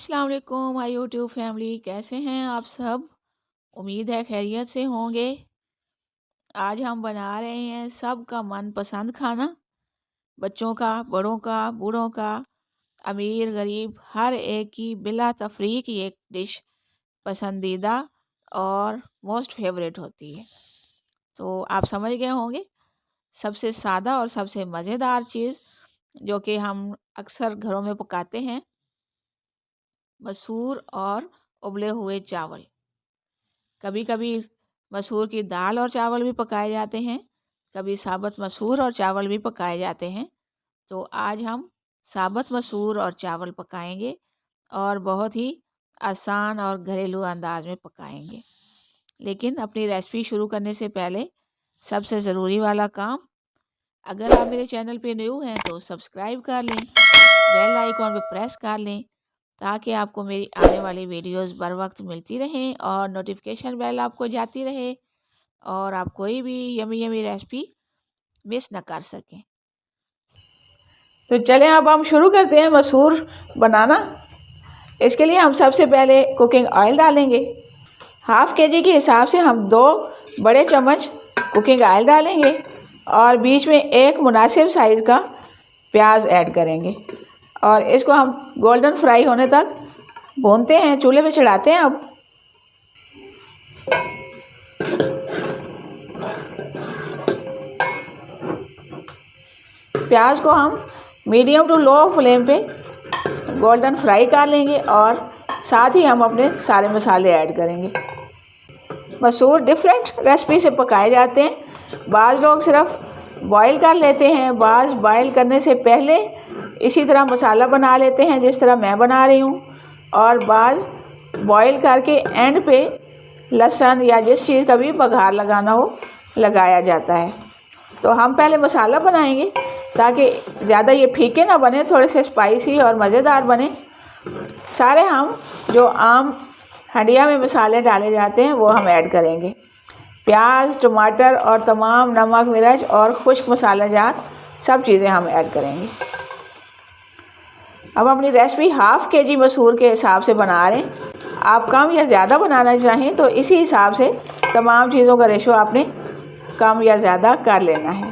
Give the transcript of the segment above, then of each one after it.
अस्सलाम वालेकुम my YouTube family, कैसे हैं आप सब। उम्मीद है खैरियत से होंगे। आज हम बना रहे हैं सबका मनपसंद खाना, बच्चों का, बड़ों का, बूढ़ों का, अमीर गरीब हर एक की बिला तफरीक ये एक डिश पसंदीदा और मोस्ट फेवरेट होती है। तो आप समझ गए होंगे, सबसे सादा और सबसे मज़ेदार चीज़ जो कि हम अक्सर घरों में पकाते हैं, मसूर और उबले हुए चावल। कभी कभी मसूर की दाल और चावल भी पकाए जाते हैं, कभी साबुत मसूर और चावल भी पकाए जाते हैं। तो आज हम साबुत मसूर और चावल पकाएंगे और बहुत ही आसान और घरेलू अंदाज में पकाएंगे। लेकिन अपनी रेसिपी शुरू करने से पहले सबसे ज़रूरी वाला काम, अगर आप मेरे चैनल पे न्यू हैं तो सब्सक्राइब कर लें, बेल आइकॉन पे प्रेस कर लें ताकि आपको मेरी आने वाली वीडियोस बर वक्त मिलती रहें और नोटिफिकेशन बेल आपको जाती रहे और आप कोई भी यमी यमी रेसिपी मिस न कर सकें। तो चलें अब हम शुरू करते हैं मसूर बनाना। इसके लिए हम सबसे पहले कुकिंग ऑयल डालेंगे। हाफ़ केजी के हिसाब से हम 2 बड़े चम्मच कुकिंग ऑयल डालेंगे और बीच में एक मुनासिब साइज़ का प्याज ऐड करेंगे और इसको हम गोल्डन फ्राई होने तक भूनते हैं, चूल्हे पे चढ़ाते हैं। अब प्याज को हम मीडियम टू लो फ्लेम पे गोल्डन फ्राई कर लेंगे और साथ ही हम अपने सारे मसाले ऐड करेंगे। मसूर डिफरेंट रेसिपी से पकाए जाते हैं। बाज़ लोग सिर्फ बॉईल कर लेते हैं, बाज़ बॉईल करने से पहले इसी तरह मसाला बना लेते हैं जिस तरह मैं बना रही हूँ, और बाज़ बॉईल करके एंड पे लहसुन या जिस चीज़ का भी बघार लगाना हो लगाया जाता है। तो हम पहले मसाला बनाएंगे ताकि ज़्यादा ये फीके ना बने, थोड़े से स्पाइसी और मज़ेदार बने। सारे हम जो आम हंडिया में मसाले डाले जाते हैं वो हम ऐड करेंगे। प्याज, टमाटर और तमाम नमक, मिर्च और खुश्क मसाला जात सब चीज़ें हम ऐड करेंगे। अब अपनी रेसिपी हाफ़ केजी मसूर के हिसाब से बना रहे हैं। आप कम या ज़्यादा बनाना चाहें तो इसी हिसाब से तमाम चीज़ों का रेशो आपने कम या ज़्यादा कर लेना है।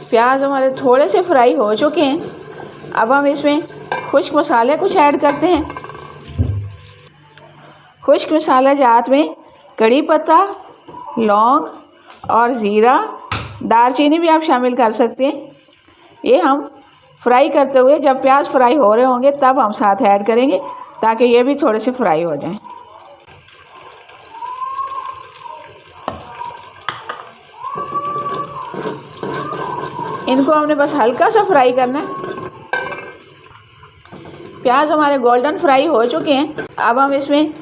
प्याज हमारे थोड़े से फ्राई हो चुके हैं। अब हम इसमें खुश्क मसाले कुछ ऐड करते हैं। खुश्क मसाला जात में कड़ी पत्ता, लौंग और ज़ीरा, दालचीनी भी आप शामिल कर सकते हैं। ये हम फ्राई करते हुए जब प्याज फ्राई हो रहे होंगे तब हम साथ ऐड करेंगे ताकि ये भी थोड़े से फ्राई हो जाएं। इनको हमने बस हल्का सा फ्राई करना है। प्याज हमारे गोल्डन फ्राई हो चुके हैं। अब हम इसमें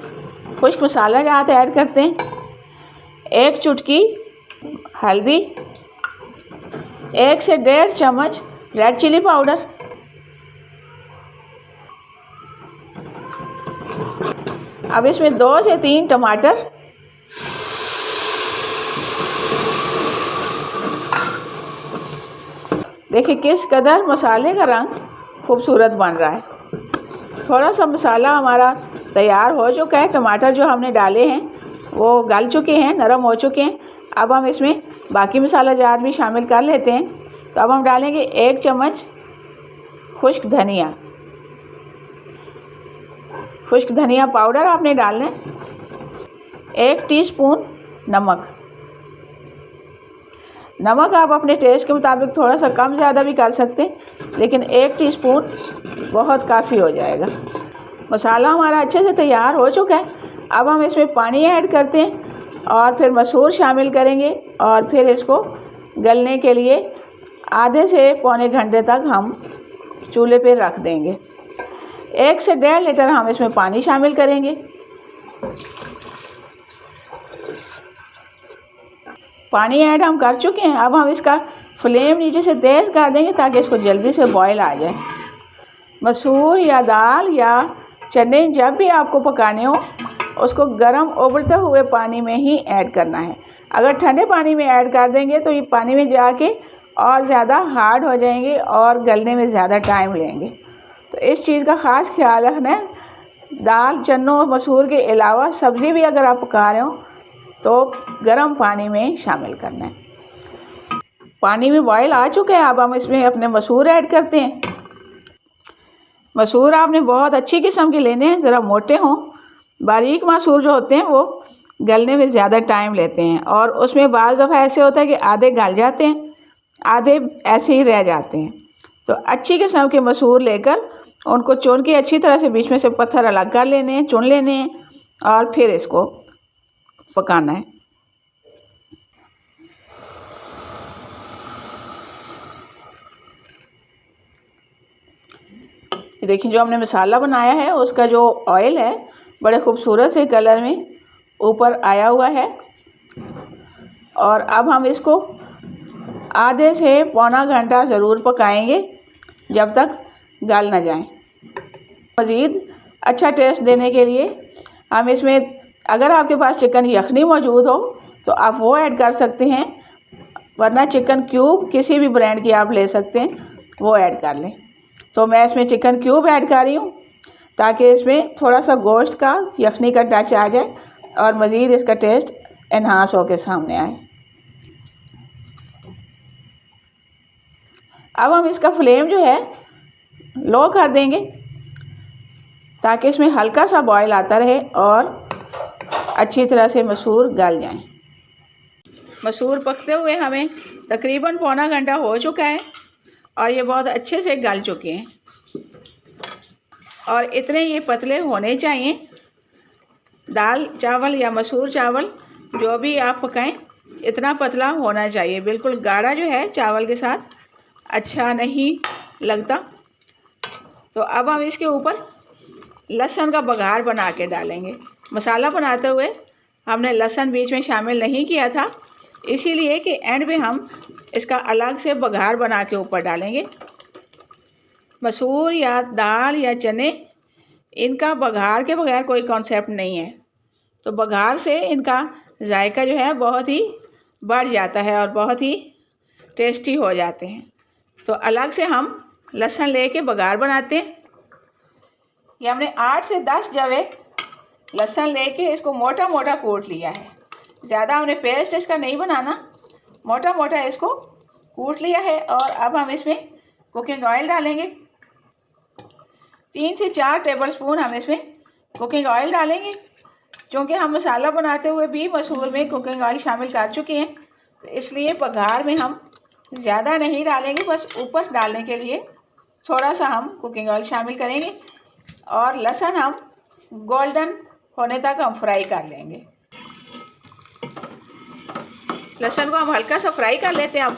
खुश्क मसाला जात ऐड करते हैं। 1 चुटकी हल्दी, 1 से 1.5 चम्मच रेड चिली पाउडर, अब इसमें 2 से 3 टमाटर, देखिए किस कदर मसाले का रंग खूबसूरत बन रहा है। थोड़ा सा मसाला हमारा तैयार हो चुका है। टमाटर जो हमने डाले हैं वो गल चुके हैं, नरम हो चुके हैं। अब हम इसमें बाकी मसाला जात भी शामिल कर लेते हैं। तो अब हम डालेंगे 1 चम्मच खुश्क धनिया। खुश्क धनिया पाउडर आपने डालना है। 1 टीस्पून नमक। नमक आप अपने टेस्ट के मुताबिक थोड़ा सा कम ज़्यादा भी कर सकते हैं, लेकिन 1 टीस्पून बहुत काफ़ी हो जाएगा। मसाला हमारा अच्छे से तैयार हो चुका है। अब हम इसमें पानी ऐड करते हैं और फिर मसूर शामिल करेंगे और फिर इसको गलने के लिए आधे से पौने घंटे तक हम चूल्हे पे रख देंगे। 1 से 1.5 लीटर हम इसमें पानी शामिल करेंगे। पानी ऐड हम कर चुके हैं। अब हम इसका फ्लेम नीचे से तेज़ कर देंगे ताकि इसको जल्दी से बॉयल आ जाए। मसूर या दाल या चने जब भी आपको पकाने हो उसको गर्म उबलते हुए पानी में ही ऐड करना है। अगर ठंडे पानी में ऐड कर देंगे तो ये पानी में जाके और ज़्यादा हार्ड हो जाएंगे और गलने में ज़्यादा टाइम लेंगे। तो इस चीज़ का ख़ास ख्याल रखना है दाल, चनों, मसूर के अलावा सब्ज़ी भी अगर आप पका रहे हो तो गर्म पानी में शामिल करना है। पानी में बॉयल आ चुका है, अब हम इसमें अपने मसूर ऐड करते हैं। मसूर आपने बहुत अच्छी किस्म के लेने हैं, ज़रा मोटे हों। बारीक मसूर जो होते हैं वो गलने में ज़्यादा टाइम लेते हैं और उसमें बाज़ दफ़ा ऐसे होता है कि आधे गल जाते हैं, आधे ऐसे ही रह जाते हैं। तो अच्छी किस्म के मसूर लेकर उनको चुन के अच्छी तरह से बीच में से पत्थर अलग कर लेने हैं, चुन लेने हैं और फिर इसको पकाना है। देखिए जो हमने मसाला बनाया है उसका जो ऑयल है बड़े खूबसूरत से कलर में ऊपर आया हुआ है। और अब हम इसको आधे से पौना घंटा ज़रूर पकाएंगे जब तक गल ना जाए। मज़ीद अच्छा टेस्ट देने के लिए हम इसमें, अगर आपके पास चिकन यखनी मौजूद हो तो आप वो ऐड कर सकते हैं, वरना चिकन क्यूब किसी भी ब्रांड की आप ले सकते हैं, वो ऐड कर लें। तो मैं इसमें चिकन क्यूब ऐड कर रही हूँ ताकि इसमें थोड़ा सा गोश्त का, यखनी का टच आ जाए और मज़ीद इसका टेस्ट एनहांस होकर सामने आए। अब हम इसका फ्लेम जो है लो कर देंगे ताकि इसमें हल्का सा बॉयल आता रहे और अच्छी तरह से मसूर गल जाएं। मसूर पकते हुए हमें तकरीबन पौना घंटा हो चुका है और ये बहुत अच्छे से गल चुके हैं और इतने ये पतले होने चाहिए। दाल चावल या मसूर चावल जो भी आप पकाएं इतना पतला होना चाहिए, बिल्कुल गाढ़ा जो है चावल के साथ अच्छा नहीं लगता। तो अब हम इसके ऊपर लहसुन का बघार बना के डालेंगे। मसाला बनाते हुए हमने लहसुन बीच में शामिल नहीं किया था, इसीलिए कि एंड में हम इसका अलग से बघार बना के ऊपर डालेंगे। मसूर या दाल या चने, इनका बघार के बगैर कोई कॉन्सेप्ट नहीं है। तो बघार से इनका जायका जो है बहुत ही बढ़ जाता है और बहुत ही टेस्टी हो जाते हैं। तो अलग से हम लहसुन लेके बघार बनाते हैं। ये हमने 8 से 10 जवे लहसुन लेके इसको मोटा मोटा कूट लिया है। ज़्यादा हमने पेस्ट इसका नहीं बनाना, मोटा मोटा इसको कूट लिया है। और अब हम इसमें कुकिंग ऑयल डालेंगे। 3 से 4 टेबलस्पून हम इसमें कुकिंग ऑयल डालेंगे। क्योंकि हम मसाला बनाते हुए भी मसूर में कुकिंग ऑयल शामिल कर चुके हैं, तो इसलिए बघार में हम ज़्यादा नहीं डालेंगे, बस ऊपर डालने के लिए थोड़ा सा हम कुकिंग ऑयल शामिल करेंगे। और लहसुन हम गोल्डन होने तक हम फ्राई कर लेंगे। लहसुन को हम हल्का सा फ्राई कर लेते हैं। अब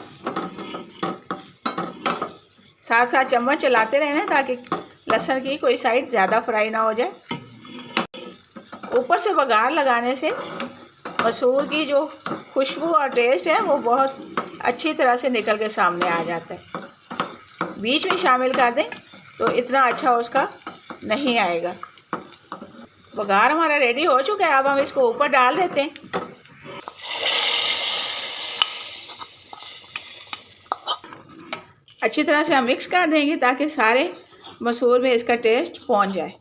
साथ साथ चम्मच चलाते रहना ताकि लहसुन की कोई साइड ज़्यादा फ्राई ना हो जाए। ऊपर से बघार लगाने से मसूर की जो खुशबू और टेस्ट है वो बहुत अच्छी तरह से निकल के सामने आ जाता है। बीच में शामिल कर दें तो इतना अच्छा उसका नहीं आएगा। बघार हमारा रेडी हो चुका है, अब हम इसको ऊपर डाल देते हैं। अच्छी तरह से हम मिक्स कर देंगे ताकि सारे मसूर में इसका टेस्ट पहुंच जाए।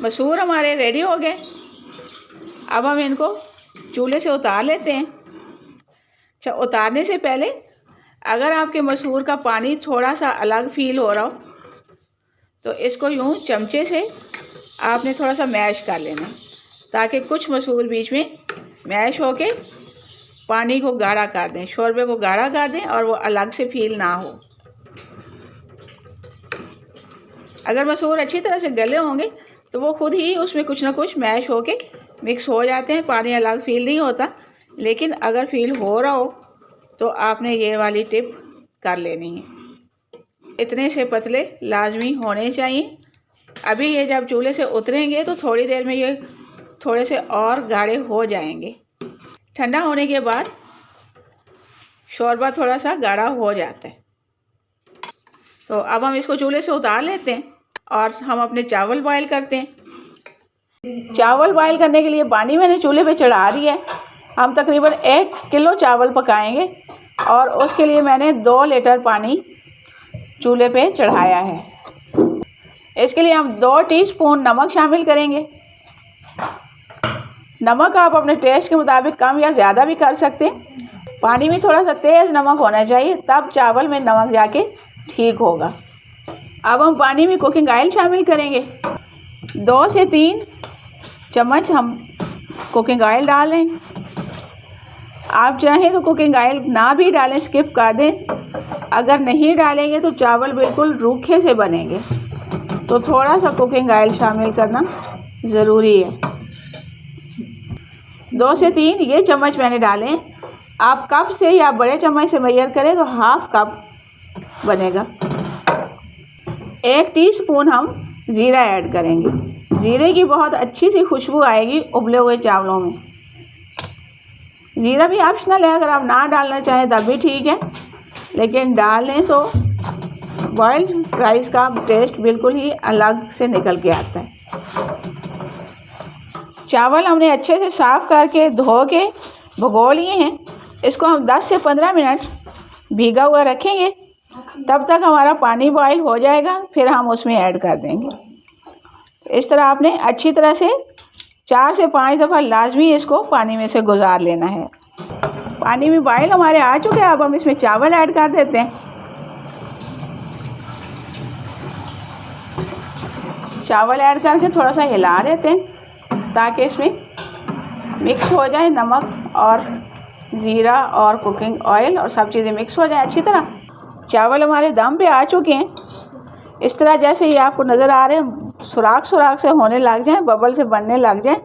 मसूर हमारे रेडी हो गए। अब हम इनको चूल्हे से उतार लेते हैं। अच्छा, उतारने से पहले अगर आपके मसूर का पानी थोड़ा सा अलग फील हो रहा हो तो इसको यूँ चमचे से आपने थोड़ा सा मैश कर लेना ताकि कुछ मसूर बीच में मैश होके पानी को गाढ़ा कर दें, शोरबे को गाढ़ा कर दें और वो अलग से फील ना हो। अगर मसूर अच्छी तरह से गले होंगे तो वो खुद ही उसमें कुछ ना कुछ मैश होके मिक्स हो जाते हैं, पानी अलग फील नहीं होता। लेकिन अगर फील हो रहा हो तो आपने ये वाली टिप कर लेनी है। इतने से पतले लाजमी होने चाहिए। अभी ये जब चूल्हे से उतरेंगे तो थोड़ी देर में ये थोड़े से और गाढ़े हो जाएंगे। ठंडा होने के बाद शोरबा थोड़ा सा गाढ़ा हो जाता है। तो अब हम इसको चूल्हे से उतार लेते हैं और हम अपने चावल बॉयल करते हैं। चावल बॉयल करने के लिए पानी मैंने चूल्हे पे चढ़ा दिया है। हम तकरीबन 1 किलो चावल पकाएंगे और उसके लिए मैंने 2 लीटर पानी चूल्हे पे चढ़ाया है। इसके लिए हम 2 टीस्पून नमक शामिल करेंगे। नमक आप अपने टेस्ट के मुताबिक कम या ज़्यादा भी कर सकते हैं। पानी में थोड़ा सा तेज़ नमक होना चाहिए, तब चावल में नमक जाके ठीक होगा। अब हम पानी में कुकिंग ऑयल शामिल करेंगे। 2 से 3 चम्मच हम कुकिंग ऑयल डालें। आप चाहें तो कुकिंग ऑयल ना भी डालें, स्किप कर दें। अगर नहीं डालेंगे तो चावल बिल्कुल रूखे से बनेंगे, तो थोड़ा सा कुकिंग ऑयल शामिल करना ज़रूरी है। 2 से 3 ये चम्मच मैंने डाले। आप कप से या बड़े चम्मच से मेजर करें तो हाफ कप बनेगा। 1 टीस्पून हम ज़ीरा ऐड करेंगे। ज़ीरे की बहुत अच्छी सी खुशबू आएगी उबले हुए चावलों में। ज़ीरा भी ऑप्शनल है, अगर आप ना डालना चाहें तब भी ठीक है, लेकिन डाल लें तो बॉइल्ड राइस का टेस्ट बिल्कुल ही अलग से निकल के आता है। चावल हमने अच्छे से साफ़ करके धो के भिगो लिए हैं। इसको हम 10 से 15 मिनट भीगा हुआ रखेंगे, तब तक हमारा पानी बॉईल हो जाएगा, फिर हम उसमें ऐड कर देंगे। इस तरह आपने अच्छी तरह से 4 से 5 दफ़ा लाजमी इसको पानी में से गुजार लेना है। पानी में बॉईल हमारे आ चुके हैं। अब हम इसमें चावल ऐड कर देते हैं। चावल ऐड करके थोड़ा सा हिला देते हैं ताकि इसमें मिक्स हो जाए नमक और ज़ीरा और कुकिंग ऑयल और सब चीज़ें मिक्स हो जाए अच्छी तरह। चावल हमारे दम पे आ चुके हैं। इस तरह जैसे ये आपको नज़र आ रहे हैं, सुराख सुराख से होने लग जाएं, बबल से बनने लग जाएं,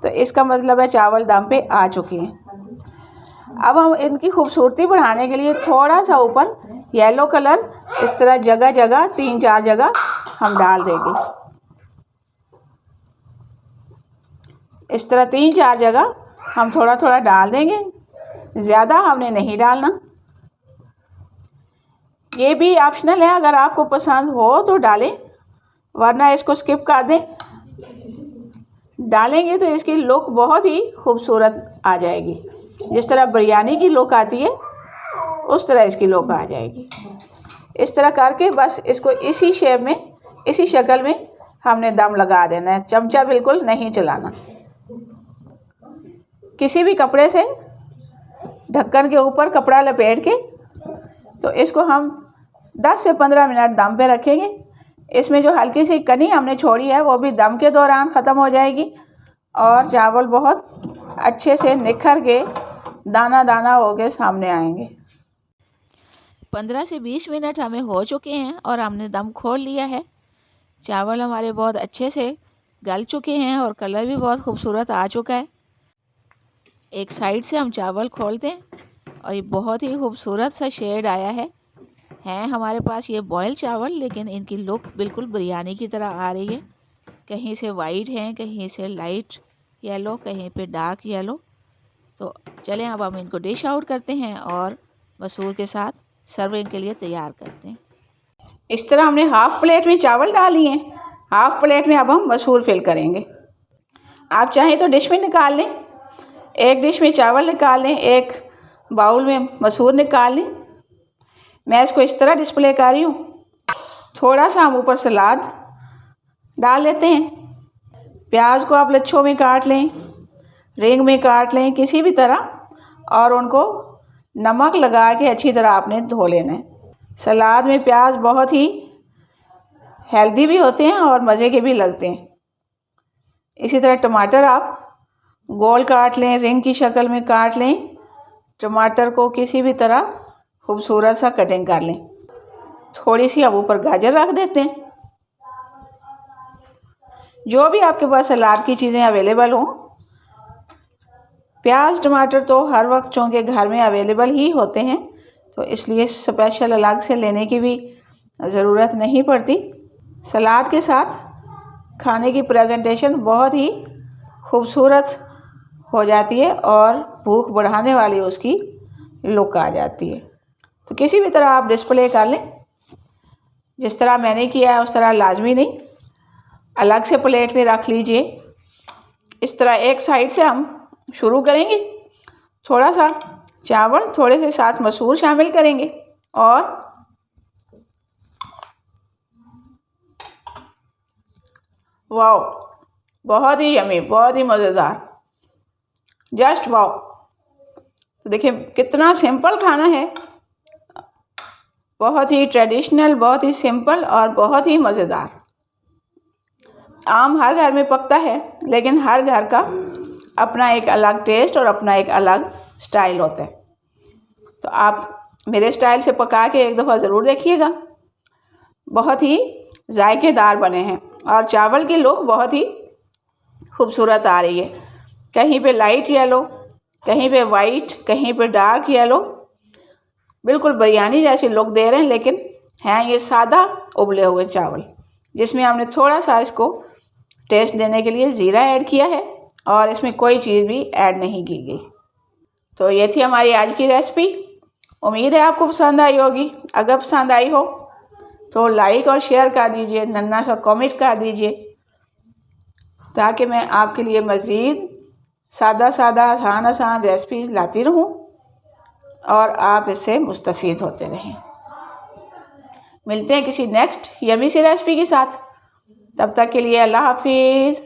तो इसका मतलब है चावल दम पे आ चुके हैं। अब हम इनकी खूबसूरती बढ़ाने के लिए थोड़ा सा ऊपर येलो कलर इस तरह जगह जगह 3-4 जगह हम डाल देंगे। इस तरह 3-4 जगह हम थोड़ा थोड़ा डाल देंगे, ज़्यादा हमने नहीं डालना। ये भी ऑप्शनल है, अगर आपको पसंद हो तो डालें, वरना इसको स्किप कर दें। डालेंगे तो इसकी लुक बहुत ही खूबसूरत आ जाएगी। जिस तरह बिरयानी की लुक आती है उस तरह इसकी लुक आ जाएगी। इस तरह करके बस इसको इसी शेप में, इसी शक्ल में हमने दम लगा देना है। चमचा बिल्कुल नहीं चलाना। किसी भी कपड़े से ढक्कन के ऊपर कपड़ा लपेट के तो इसको हम 10 से 15 मिनट दम पे रखेंगे। इसमें जो हल्की सी कनी हमने छोड़ी है वो भी दम के दौरान ख़त्म हो जाएगी और चावल बहुत अच्छे से निखर के दाना दाना हो के सामने आएंगे। 15 से 20 मिनट हमें हो चुके हैं और हमने दम खोल लिया है। चावल हमारे बहुत अच्छे से गल चुके हैं और कलर भी बहुत खूबसूरत आ चुका है। एक साइड से हम चावल खोलते हैं और ये बहुत ही खूबसूरत सा शेड आया है। हमारे पास ये बॉयल चावल, लेकिन इनकी लुक बिल्कुल बिरयानी की तरह आ रही है। कहीं से वाइट हैं, कहीं से लाइट येलो, कहीं पे डार्क येलो। तो चलें अब हम इनको डिश आउट करते हैं और मसूर के साथ सर्विंग के लिए तैयार करते हैं। इस तरह हमने हाफ़ प्लेट में चावल डाल लिए हैं। हाफ़ प्लेट में अब हम मसूर फिल करेंगे। आप चाहें तो डिश में निकाल लें, एक डिश में चावल निकाल लें, एक बाउल में मसूर निकाल लें। मैं इसको इस तरह डिस्प्ले कर रही हूँ। थोड़ा सा हम ऊपर सलाद डाल लेते हैं। प्याज को आप लच्छों में काट लें, रिंग में काट लें, किसी भी तरह, और उनको नमक लगा के अच्छी तरह आपने धो लेना है। सलाद में प्याज बहुत ही हेल्दी भी होते हैं और मज़े के भी लगते हैं। इसी तरह टमाटर आप गोल काट लें, रिंग की शक्ल में काट लें। टमाटर को किसी भी तरह खूबसूरत सा कटिंग कर लें। थोड़ी सी अब ऊपर गाजर रख देते हैं। जो भी आपके पास सलाद की चीज़ें अवेलेबल हों। प्याज टमाटर तो हर वक्त चूँकि घर में अवेलेबल ही होते हैं, तो इसलिए स्पेशल अलग से लेने की भी ज़रूरत नहीं पड़ती। सलाद के साथ खाने की प्रेजेंटेशन बहुत ही खूबसूरत हो जाती है और भूख बढ़ाने वाली उसकी लुक आ जाती है। तो किसी भी तरह आप डिस्प्ले कर लें, जिस तरह मैंने किया है उस तरह लाजमी नहीं, अलग से प्लेट में रख लीजिए। इस तरह एक साइड से हम शुरू करेंगे। थोड़ा सा चावल, थोड़े से साथ मसूर शामिल करेंगे और वाओ, बहुत ही यमी, बहुत ही मज़ेदार, जस्ट वाओ। तो देखिए कितना सिंपल खाना है, बहुत ही ट्रेडिशनल, बहुत ही सिंपल और बहुत ही मज़ेदार। आम हर घर में पकता है, लेकिन हर घर का अपना एक अलग टेस्ट और अपना एक अलग स्टाइल होता है। तो आप मेरे स्टाइल से पका के एक दफ़ा ज़रूर देखिएगा। बहुत ही जायकेदार बने हैं और चावल की लुक बहुत ही खूबसूरत आ रही है। कहीं पे लाइट येलो, कहीं पे वाइट, कहीं पे डार्क येलो, बिल्कुल बिरयानी जैसी लुक दे रहे हैं, लेकिन हैं ये सादा उबले हुए चावल, जिसमें हमने थोड़ा सा इसको टेस्ट देने के लिए ज़ीरा ऐड किया है और इसमें कोई चीज़ भी ऐड नहीं की गई। तो ये थी हमारी आज की रेसिपी। उम्मीद है आपको पसंद आई होगी। अगर पसंद आई हो तो लाइक और शेयर कर दीजिए, नन्हा सा कमेंट कर दीजिए, ताकि मैं आपके लिए मज़ीद सादा सादा आसान आसान रेसिपीज़ लाती रहूं और आप इससे मुस्तफ़ीद होते रहें। मिलते हैं किसी नेक्स्ट यमी सी रेसिपी के साथ। तब तक के लिए अल्लाह हाफिज़।